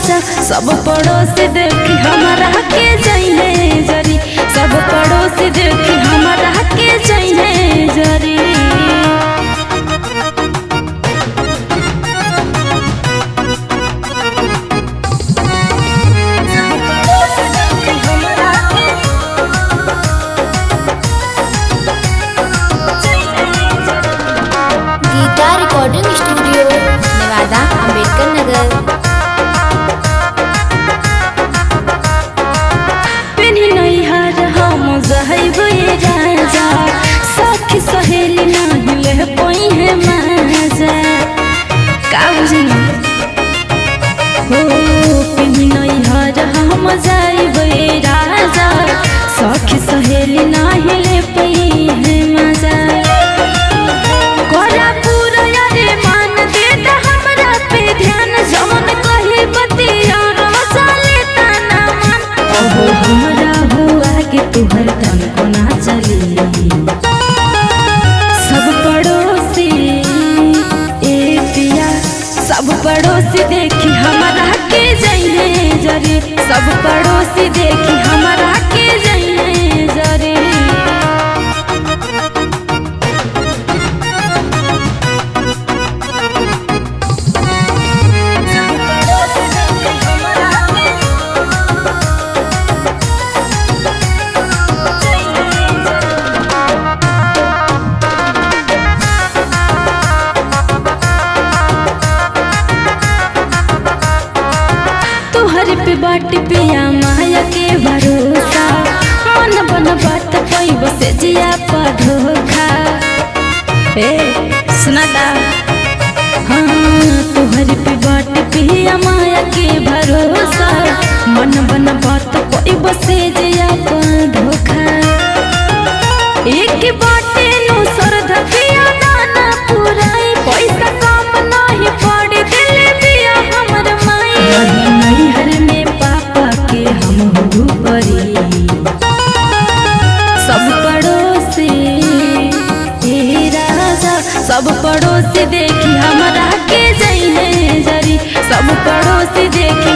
राजा सब पड़ोसी देखी हमारा के जाइए जरी, सब पड़ोसी देखी हमारा के जाइए जरी। Geeta recording studio Newada Ambedkar Nagar. पेनी नैहर हम जहैबे राजा, सखी सहेली नहीं ले पई है मजा का बुझना हो। पेनी नैहर हम जहैबे राजा, सखी सहेली नहीं ले पई है मजा। कोरा पूरा यारे मान देता हमरा पे ध्यान, जवन कही बतिया रोजा लेता ना मान। अब हमरा हुआ कि तुहर तन को ना चली, सब पड़ोसी ए पिया सब पड़ोसी देखी हमारा के जाइए जरी, सब पड़ोसी देखी हमारा के जाइए जरी। तोहर पे बाट पिया माया के भरोसा, मन बन बात पैब से जिया पर धोखा। ए सुनाता हाँ, तोहर पे बाट पिया माया के भरोसा, मन बन बात पैब से जिया पर धोखा। एक बाटे नु सरधा पिया नाना पुराई, पैसा काम नहीं पड़ी दिल पिया हमर माई। नैहर में पापा के हम हो परी, सब पड़ोसी ए राजा सब पड़ोसी देखी हमारा के जाइए जरी, सब पड़ोसी देखी